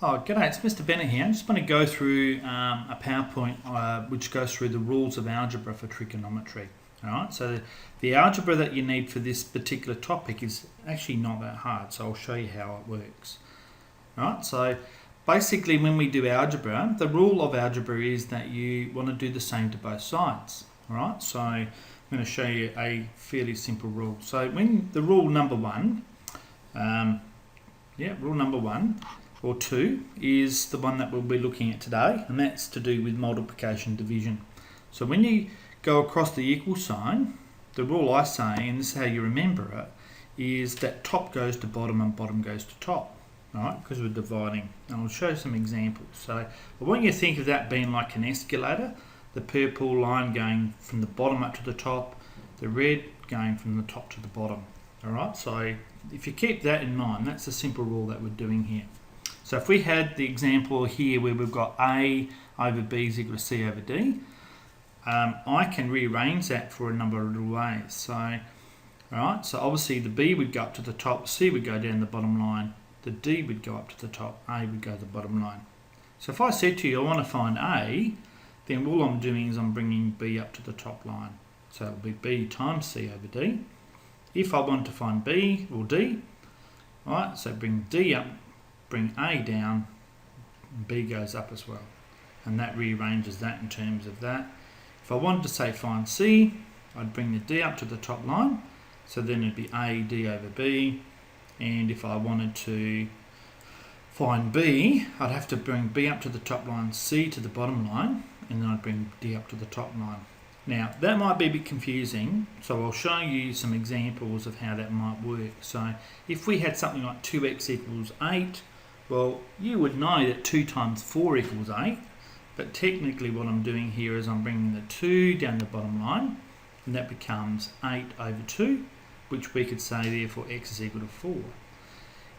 Oh, g'day, it's Mr. Bennett here. I just want to go through a PowerPoint which goes through the rules of algebra for trigonometry. Alright, so the algebra that you need for this particular topic is actually not that hard, so I'll show you how it works. Alright, so basically when we do algebra, the rule of algebra is that you want to do the same to both sides. Alright, so I'm going to show you a fairly simple rule. So when the rule number one, rule number one, or two, is the one that we'll be looking at today, and that's to do with multiplication division. So when you go across the equal sign, the rule I say, and this is how you remember it, is that top goes to bottom and bottom goes to top, right? Because we're dividing. And I'll show some examples. So I want you to think of that being like an escalator, the purple line going from the bottom up to the top, the red going from the top to the bottom. Alright, so if you keep that in mind, that's the simple rule that we're doing here. So if we had the example here where we've got A over B is equal to C over D, I can rearrange that for a number of little ways. So, alright, so obviously the B would go up to the top, C would go down the bottom line, the D would go up to the top, A would go to the bottom line. So if I said to you I want to find A, then all I'm doing is I'm bringing B up to the top line. So it'll be B times C over D. If I want to find B or D, alright, so bring D up, bring A down, B goes up as well, and that rearranges that in terms of that. If I wanted to say find C, I'd bring the D up to the top line, so then it'd be A D over B, and if I wanted to find B, I'd have to bring B up to the top line, C to the bottom line, and then I'd bring D up to the top line. Now that might be a bit confusing, so I'll show you some examples of how that might work. So if we had something like 2x equals 8, well, you would know that 2 times 4 equals 8, but technically what I'm doing here is I'm bringing the 2 down the bottom line, and that becomes 8 over 2, which we could say therefore x is equal to 4.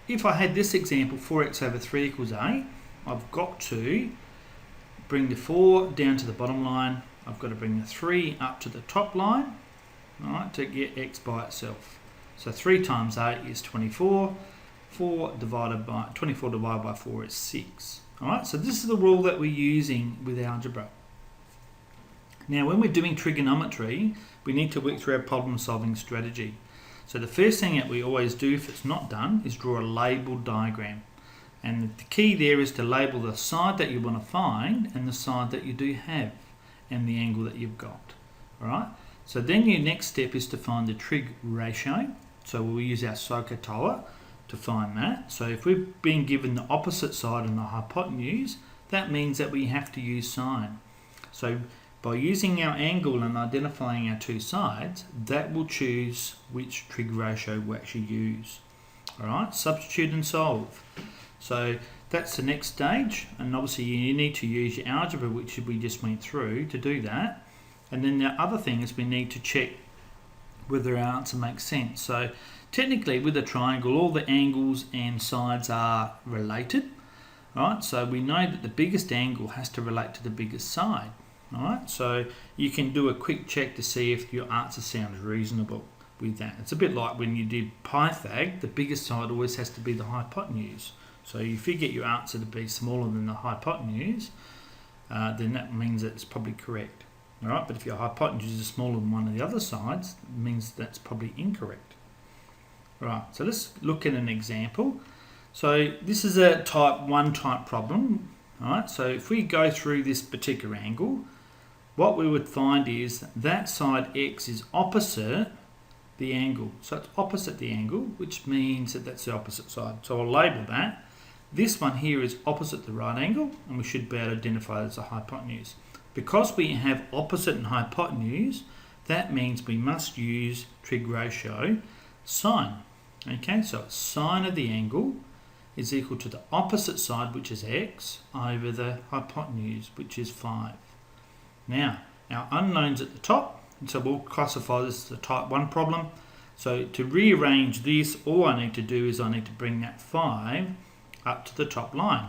If I had this example, 4x over 3 equals 8, I've got to bring the 4 down to the bottom line, I've got to bring the 3 up to the top line, right, to get x by itself. So 3 times 8 is 24. 24 divided by 4 is 6. Alright, so this is the rule that we're using with algebra. Now when we're doing trigonometry, we need to work through our problem solving strategy. So the first thing that we always do if it's not done is draw a labelled diagram. And the key there is to label the side that you want to find and the side that you do have and the angle that you've got. Alright, so then your next step is to find the trig ratio. So we'll use our SOHCAHTOA to find that. So if we've been given the opposite side and the hypotenuse, that means that we have to use sine. So by using our angle and identifying our two sides, that will choose which trig ratio we actually use. Alright, substitute and solve. So that's the next stage, and obviously you need to use your algebra, which we just went through, to do that. And then the other thing is we need to check whether our answer makes sense. So technically with a triangle, all the angles and sides are related. Right? So we know that the biggest angle has to relate to the biggest side. Alright, so you can do a quick check to see if your answer sounds reasonable with that. It's a bit like when you did Pythag, the biggest side always has to be the hypotenuse. So if you get your answer to be smaller than the hypotenuse, then that means that it's probably correct. Alright, but if your hypotenuse is smaller than one of the other sides, it means that's probably incorrect. Right, so let's look at an example. So this is a type 1 type problem. Alright, so if we go through this particular angle, what we would find is that side x is opposite the angle. So it's opposite the angle, which means that that's the opposite side. So I'll label that. This one here is opposite the right angle, and we should be able to identify it as a hypotenuse. Because we have opposite and hypotenuse, that means we must use trig ratio sine. Okay, so sine of the angle is equal to the opposite side, which is x, over the hypotenuse, which is 5. Now, our unknowns at the top, and so we'll classify this as a type 1 problem. So to rearrange this, all I need to do is I need to bring that 5 up to the top line.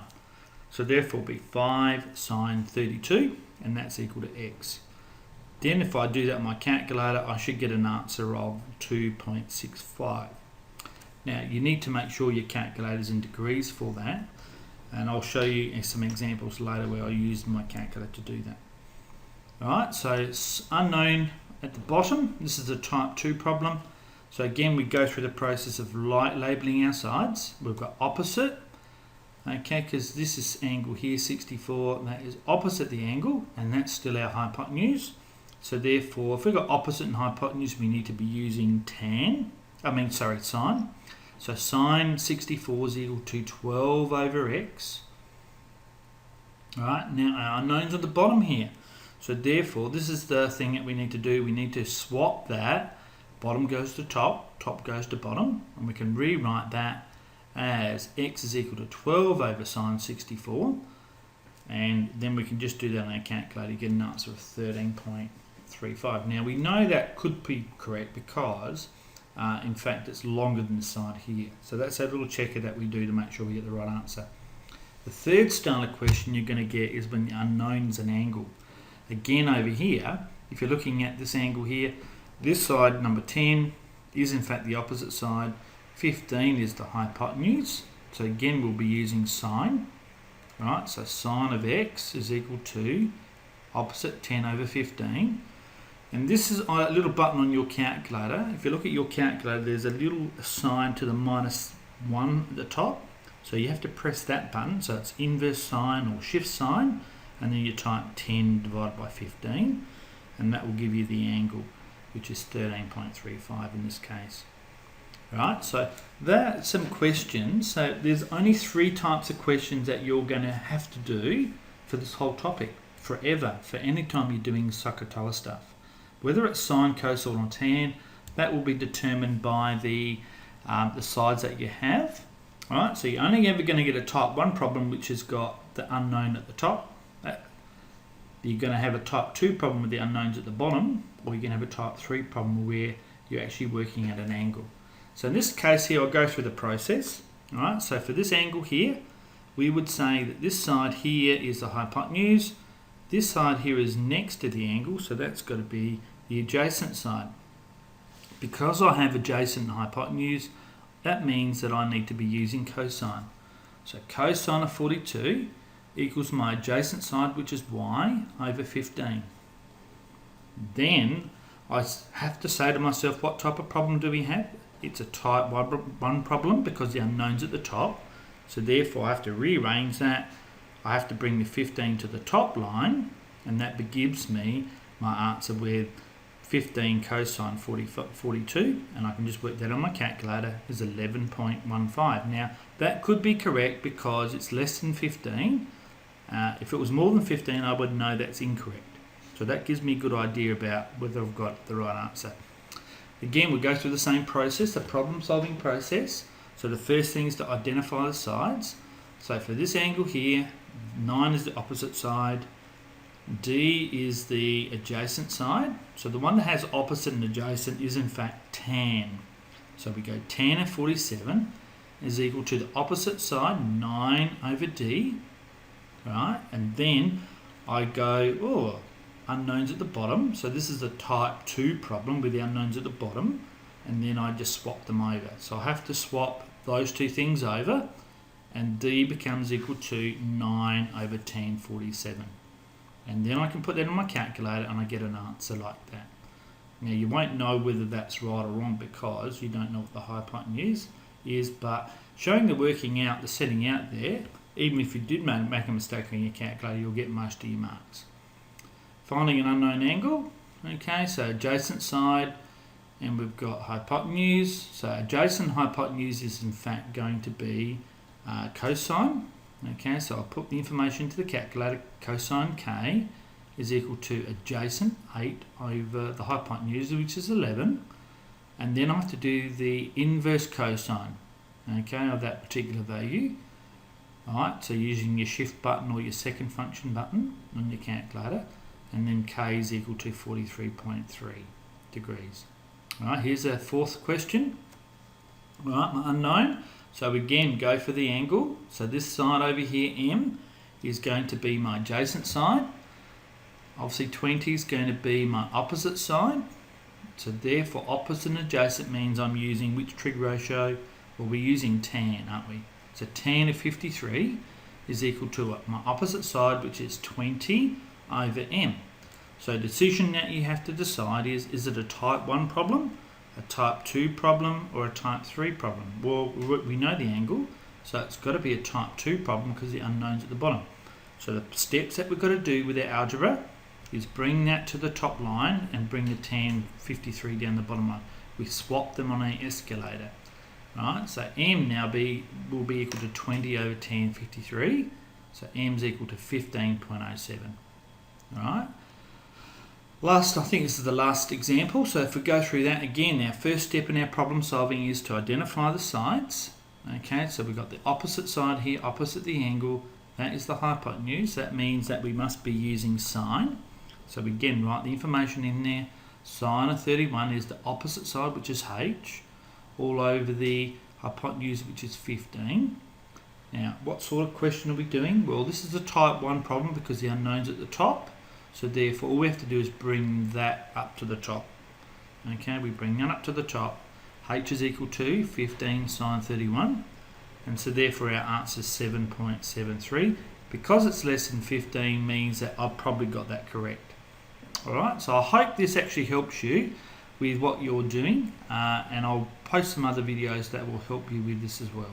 So therefore it'll be 5 sine 32, and that's equal to x. Then if I do that on my calculator, I should get an answer of 2.65. Now you need to make sure your calculator's in degrees for that. And I'll show you some examples later where I used my calculator to do that. Alright, so it's unknown at the bottom. This is a type 2 problem. So again, we go through the process of labelling our sides. We've got opposite, okay, because this is angle here, 64, that is opposite the angle, and that's still our hypotenuse. So therefore, if we've got opposite and hypotenuse, we need to be using sine. So sine 64 is equal to 12 over x. Alright, now our unknowns at the bottom here. So therefore, this is the thing that we need to do. We need to swap that. Bottom goes to top, top goes to bottom, and we can rewrite that as x is equal to 12 over sine 64, and then we can just do that on our calculator, get an answer of 13.35. Now we know that could be correct because in fact it's longer than the side here, so that's a little checker that we do to make sure we get the right answer. The third style of question you're going to get is when the unknown is an angle. Again, over here, if you're looking at this angle here, this side, number 10, is in fact the opposite side. 15 is the hypotenuse. So again, we'll be using sine. Right, so sine of x is equal to opposite 10 over 15. And this is a little button on your calculator. If you look at your calculator, there's a little sign to the -1 at the top. So you have to press that button. So it's inverse sine or shift sine. And then you type 10 divided by 15. And that will give you the angle, which is 13.35 in this case. Right, so that's some questions. So there's only 3 types of questions that you're going to have to do for this whole topic, forever, for any time you're doing Socratella stuff. Whether it's sine, cosine or tan, that will be determined by the sides that you have. Alright, so you're only ever going to get a type 1 problem which has got the unknown at the top. You're going to have a type 2 problem with the unknowns at the bottom, or you're going to have a type 3 problem where you're actually working at an angle. So in this case here, I'll go through the process. Alright, so for this angle here, we would say that this side here is the hypotenuse. This side here is next to the angle, so that's got to be the adjacent side. Because I have adjacent and hypotenuse, that means that I need to be using cosine. So cosine of 42 equals my adjacent side, which is y, over 15. Then I have to say to myself, what type of problem do we have? It's a type 1 problem because the unknown's at the top. So therefore I have to rearrange that. I have to bring the 15 to the top line, and that gives me my answer with 15 cosine 42, and I can just work that on my calculator, is 11.15. Now that could be correct because it's less than 15. If it was more than 15, I would know that's incorrect. So that gives me a good idea about whether I've got the right answer. Again, we go through the same process, the problem solving process. So the first thing is to identify the sides. So for this angle here, 9 is the opposite side, D is the adjacent side. So the one that has opposite and adjacent is in fact tan. So we go tan of 47 is equal to the opposite side, 9 over D. Right, and then I go, unknowns at the bottom. So this is a type 2 problem with the unknowns at the bottom, and then I just swap them over. So I have to swap those two things over, and D becomes equal to 9 over tan 47. And then I can put that on my calculator and I get an answer like that. Now you won't know whether that's right or wrong because you don't know what the hypotenuse is, but showing the working out, the setting out there, even if you did make a mistake on your calculator, you'll get most of your marks. Finding an unknown angle, okay, so adjacent side, and we've got hypotenuse. So adjacent hypotenuse is in fact going to be cosine. Okay, so I'll put the information to the calculator. Cosine K is equal to adjacent 8 over the hypotenuse, which is 11. And then I have to do the inverse cosine, okay, of that particular value. Alright, so using your shift button or your second function button on your calculator, and then K is equal to 43.3 degrees. Alright, here's our fourth question. Alright, my unknown. So again, go for the angle. So this side over here, M, is going to be my adjacent side. Obviously 20 is going to be my opposite side. So therefore opposite and adjacent means I'm using which trig ratio? Well, we're using tan, aren't we? So tan of 53 is equal to my opposite side, which is 20 over m. So the decision that you have to decide is it a type 1 problem, a type 2 problem, or a type 3 problem? Well, we know the angle, so it's got to be a type 2 problem because the unknown's at the bottom. So the steps that we've got to do with our algebra is bring that to the top line and bring the tan 53 down the bottom line. We swap them on an escalator. Right, so m now will be equal to 20 over tan 53, so m is equal to 15.07. Right. Last, I think this is the last example, so if we go through that again, our first step in our problem solving is to identify the sides. Okay, so we've got the opposite side here, opposite the angle, that is the hypotenuse. That means that we must be using sine. So we again write the information in there. Sine of 31 is the opposite side, which is h, all over the hypotenuse, which is 15. Now, what sort of question are we doing? Well, this is a type 1 problem because the unknown's at the top. So therefore, all we have to do is bring that up to the top. Okay, we bring that up to the top. H is equal to 15 sine 31. And so therefore our answer is 7.73. Because it's less than 15 means that I've probably got that correct. Alright, so I hope this actually helps you with what you're doing. And I'll post some other videos that will help you with this as well.